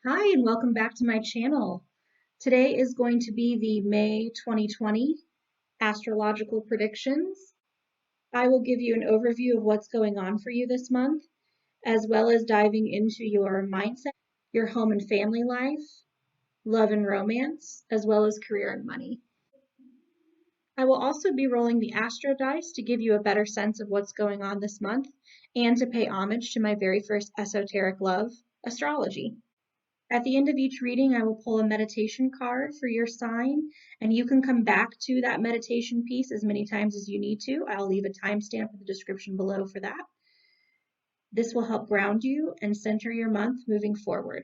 Hi, and welcome back to my channel. Today is going to be the May 2020 astrological predictions. I will give you an overview of what's going on for you this month, as well as diving into your mindset, your home and family life, love and romance, as well as career and money. I will also be rolling the Astrodice to give you a better sense of what's going on this month and to pay homage to my very first esoteric love, astrology. At the end of each reading, I will pull a meditation card for your sign, and you can come back to that meditation piece as many times as you need to. I'll leave a timestamp in the description below for that. This will help ground you and center your month moving forward.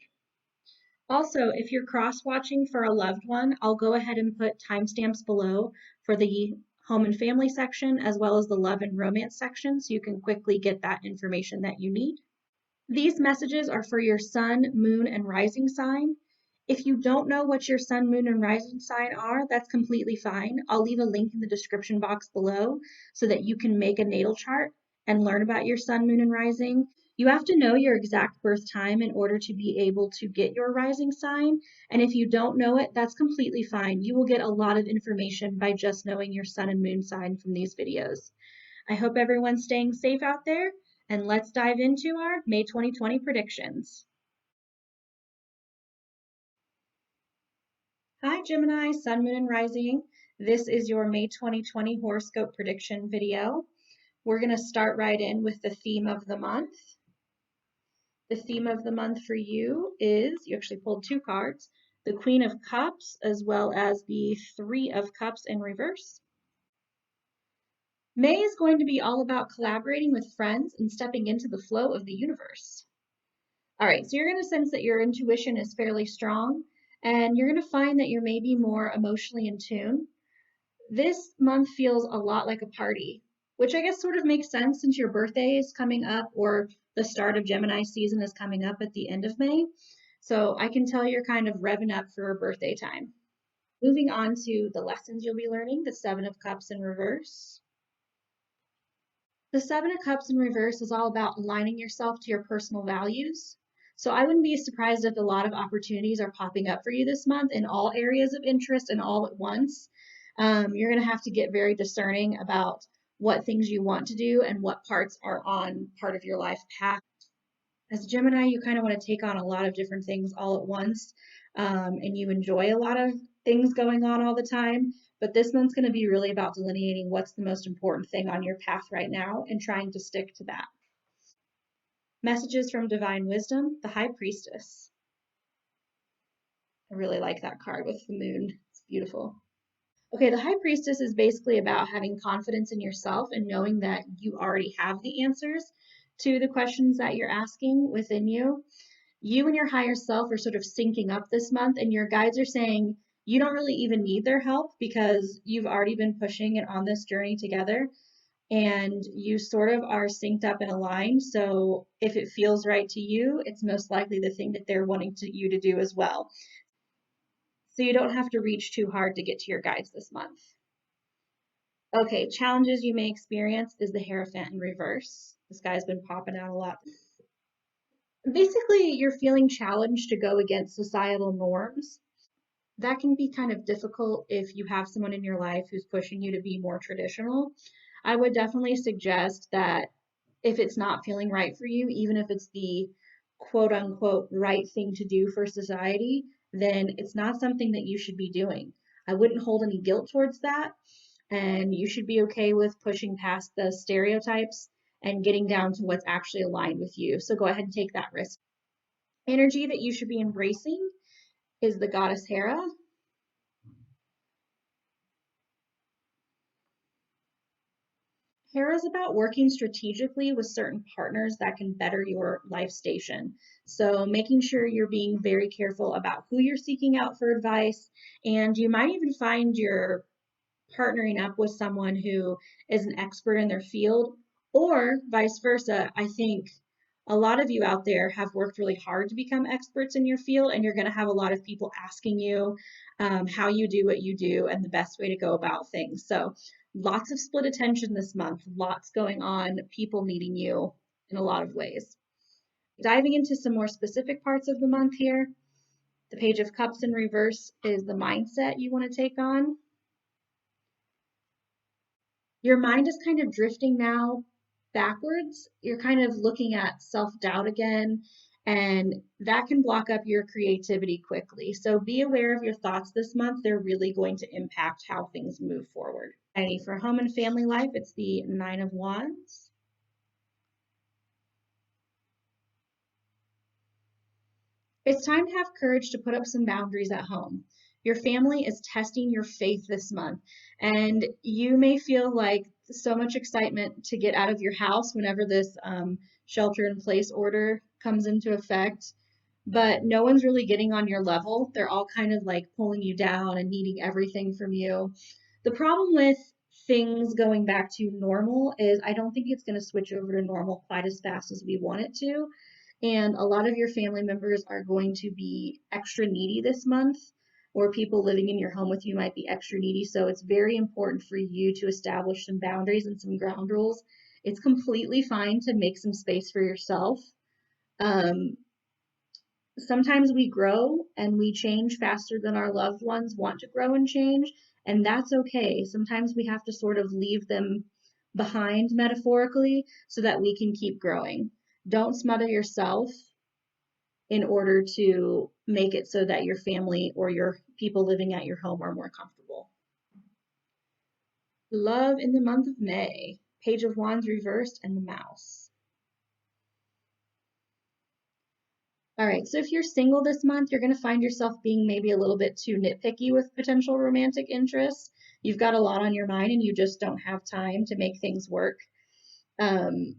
Also, if you're cross-watching for a loved one, I'll go ahead and put timestamps below for the home and family section as well as the love and romance section so you can quickly get that information that you need. These messages are for your sun, moon, and rising sign. If you don't know what your sun, moon, and rising sign are, that's completely fine. I'll leave a link in the description box below so that you can make a natal chart and learn about your sun, moon, and rising. You have to know your exact birth time in order to be able to get your rising sign. And if you don't know it, that's completely fine. You will get a lot of information by just knowing your sun and moon sign from these videos. I hope everyone's staying safe out there, and let's dive into our May 2020 predictions. Hi Gemini, Sun, Moon, and Rising. This is your May 2020 horoscope prediction video. We're going to start right in with the theme of the month. The theme of the month for you is, you actually pulled two cards, the Queen of Cups as well as the Three of Cups in reverse. May is going to be all about collaborating with friends and stepping into the flow of the universe. All right, so you're going to sense that your intuition is fairly strong, and you're going to find that you're maybe more emotionally in tune. This month feels a lot like a party, which I guess sort of makes sense since your birthday is coming up, or the start of Gemini season is coming up at the end of May. So I can tell you're kind of revving up for birthday time. Moving on to the lessons you'll be learning, the Seven of Cups in reverse. The Seven of Cups in reverse is all about aligning yourself to your personal values. So I wouldn't be surprised if a lot of opportunities are popping up for you this month in all areas of interest and all at once. You're going to have to get very discerning about what things you want to do and what parts are on part of your life path. As a Gemini, you kind of want to take on a lot of different things all at once, and you enjoy a lot of things going on all the time. But this month's going to be really about delineating what's the most important thing on your path right now and trying to stick to that. Messages from Divine Wisdom, the High Priestess. I really like that card with the moon. It's beautiful. Okay, the High Priestess is basically about having confidence in yourself and knowing that you already have the answers to the questions that you're asking within you. You and your higher self are sort of syncing up this month, and your guides are saying you don't really even need their help because you've already been pushing it on this journey together, and you sort of are synced up and aligned. So if it feels right to you, it's most likely the thing that they're wanting you to do as well. So you don't have to reach too hard to get to your guides this month. Okay, challenges you may experience is the Hierophant in reverse. This guy's been popping out a lot. Basically, you're feeling challenged to go against societal norms. That can be kind of difficult if you have someone in your life who's pushing you to be more traditional. I would definitely suggest that if it's not feeling right for you, even if it's the quote unquote right thing to do for society, then it's not something that you should be doing. I wouldn't hold any guilt towards that, and you should be okay with pushing past the stereotypes and getting down to what's actually aligned with you. So go ahead and take that risk. Energy that you should be embracing is the goddess Hera. Hera is about working strategically with certain partners that can better your life station. So making sure you're being very careful about who you're seeking out for advice, and you might even find you're partnering up with someone who is an expert in their field, or vice versa. I think a lot of you out there have worked really hard to become experts in your field, and you're going to have a lot of people asking you how you do what you do and the best way to go about things. So lots of split attention this month, lots going on, people needing you in a lot of ways. Diving into some more specific parts of the month here. The Page of Cups in reverse is the mindset you want to take on. Your mind is kind of drifting now backwards. You're kind of looking at self-doubt again, and that can block up your creativity quickly. So be aware of your thoughts this month. They're really going to impact how things move forward. And for home and family life, it's the Nine of Wands. It's time to have courage to put up some boundaries at home. Your family is testing your faith this month, and you may feel like so much excitement to get out of your house whenever this shelter in place order comes into effect, but no one's really getting on your level. They're all kind of like pulling you down and needing everything from you. The problem with things going back to normal is I don't think it's going to switch over to normal quite as fast as we want it to. And a lot of your family members are going to be extra needy this month, or people living in your home with you might be extra needy. So it's very important for you to establish some boundaries and some ground rules. It's completely fine to make some space for yourself. Sometimes we grow and we change faster than our loved ones want to grow and change, and that's okay. Sometimes we have to sort of leave them behind metaphorically so that we can keep growing. Don't smother yourself in order to make it so that your family or your people living at your home are more comfortable. Love in the month of May. Page of Wands reversed and the mouse. All right, so if you're single this month, you're going to find yourself being maybe a little bit too nitpicky with potential romantic interests. You've got a lot on your mind and you just don't have time to make things work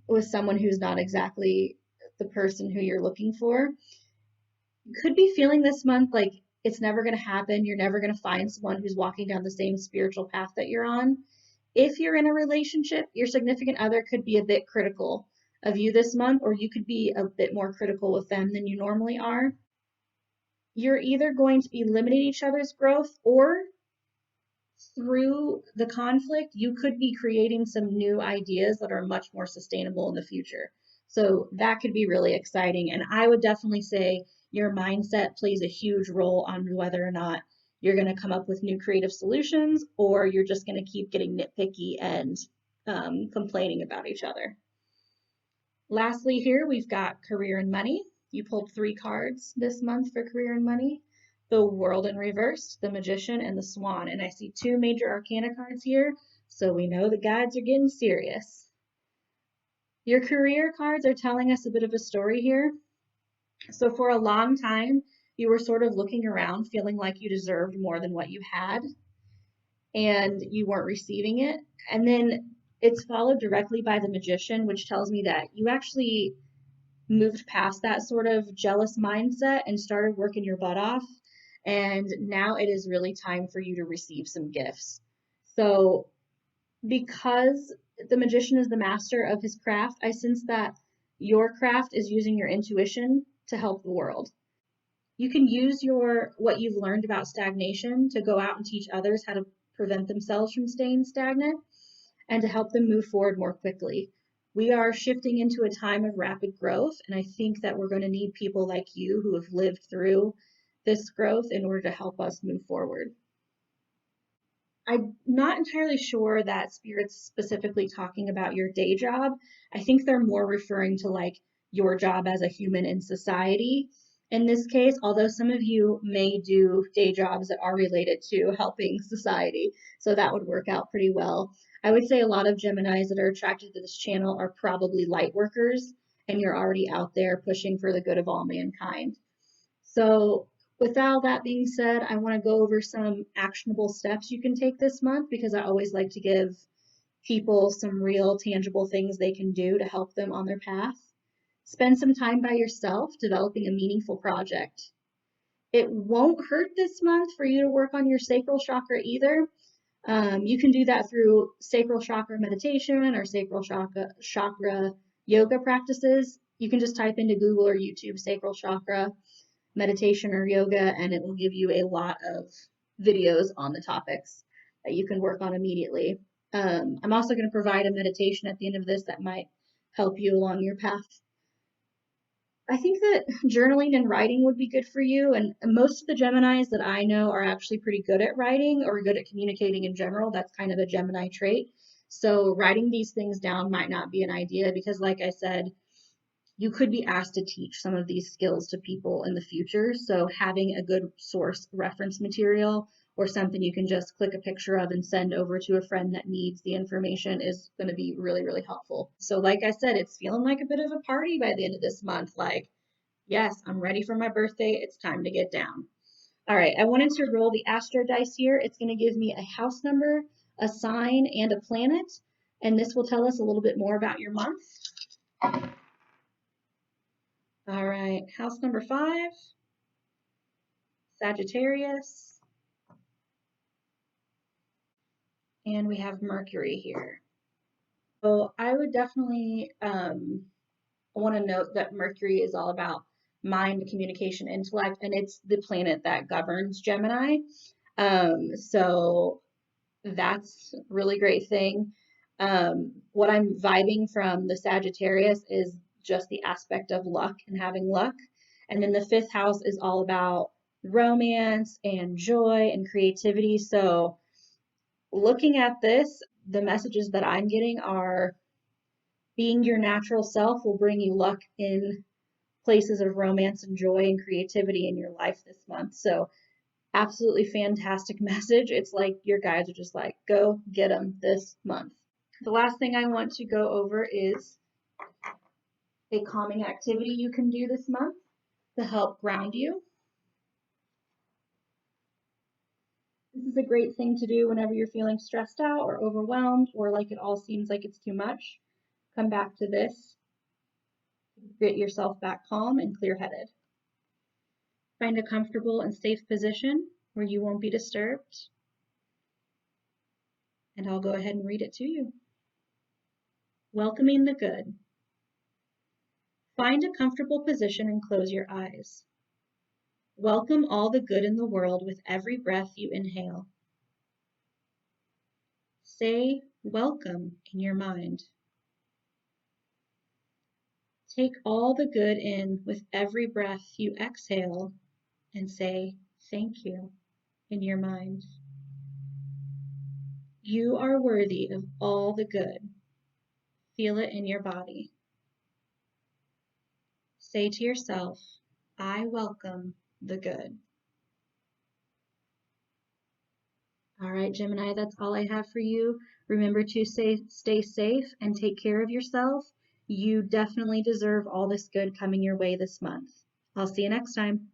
with someone who's not exactly the person who you're looking for. You could be feeling this month like it's never going to happen. You're never going to find someone who's walking down the same spiritual path that you're on. If you're in a relationship, your significant other could be a bit critical of you this month, or you could be a bit more critical with them than you normally are. You're either going to be limiting each other's growth, or through the conflict, you could be creating some new ideas that are much more sustainable in the future. So that could be really exciting. And I would definitely say your mindset plays a huge role on whether or not you're going to come up with new creative solutions, or you're just going to keep getting nitpicky and complaining about each other. Lastly, here we've got career and money. You pulled 3 cards this month for career and money. The World in reverse, the Magician, and the Swan. And I see 2 major arcana cards here, so we know the guides are getting serious. Your career cards are telling us a bit of a story here. So for a long time, you were sort of looking around feeling like you deserved more than what you had, and you weren't receiving it. And then it's followed directly by the Magician, which tells me that you actually moved past that sort of jealous mindset and started working your butt off. And now it is really time for you to receive some gifts. So, because the Magician is the master of his craft, I sense that your craft is using your intuition to help the world. You can use what you've learned about stagnation to go out and teach others how to prevent themselves from staying stagnant and to help them move forward more quickly. We are shifting into a time of rapid growth, and I think that we're going to need people like you who have lived through this growth in order to help us move forward. I'm not entirely sure that Spirit's specifically talking about your day job. I think they're more referring to like your job as a human in society. In this case, although some of you may do day jobs that are related to helping society, so that would work out pretty well. I would say a lot of Geminis that are attracted to this channel are probably light workers, and you're already out there pushing for the good of all mankind. So with all that being said, I want to go over some actionable steps you can take this month, because I always like to give people some real tangible things they can do to help them on their path. Spend some time by yourself developing a meaningful project. It won't hurt this month for you to work on your sacral chakra either. You can do that through sacral chakra meditation or sacral chakra yoga practices. You can just type into Google or YouTube sacral chakra meditation or yoga, and it will give you a lot of videos on the topics that you can work on immediately. I'm also going to provide a meditation at the end of this that might help you along your path. I think that journaling and writing would be good for you. And most of the Geminis that I know are actually pretty good at writing or good at communicating in general. That's kind of a Gemini trait. So writing these things down might not be an idea because, like I said, you could be asked to teach some of these skills to people in the future. So having a good source reference material or something you can just click a picture of and send over to a friend that needs the information is going to be really, really helpful. So like I said, it's feeling like a bit of a party by the end of this month. Like, yes, I'm ready for my birthday. It's time to get down. All right, I wanted to roll the Astro dice here. It's going to give me a house number, a sign, and a planet. And this will tell us a little bit more about your month. All right, house number 5, Sagittarius, and we have Mercury here. So I would definitely want to note that Mercury is all about mind, communication, intellect, and it's the planet that governs Gemini. So that's a really great thing. What I'm vibing from the Sagittarius is just the aspect of luck and having luck. And then the 5th house is all about romance and joy and creativity. So looking at this, the messages that I'm getting are being your natural self will bring you luck in places of romance and joy and creativity in your life this month. So absolutely fantastic message. It's like your guides are just like, go get them this month. The last thing I want to go over is a calming activity you can do this month to help ground you. This is a great thing to do whenever you're feeling stressed out or overwhelmed or like it all seems like it's too much. Come back to this. Get yourself back calm and clear-headed. Find a comfortable and safe position where you won't be disturbed. And I'll go ahead and read it to you. Welcoming the good. Find a comfortable position and close your eyes. Welcome all the good in the world with every breath you inhale. Say welcome in your mind. Take all the good in with every breath you exhale and say thank you in your mind. You are worthy of all the good. Feel it in your body. Say to yourself, I welcome the good. All right, Gemini, that's all I have for you. Remember to stay safe and take care of yourself. You definitely deserve all this good coming your way this month. I'll see you next time.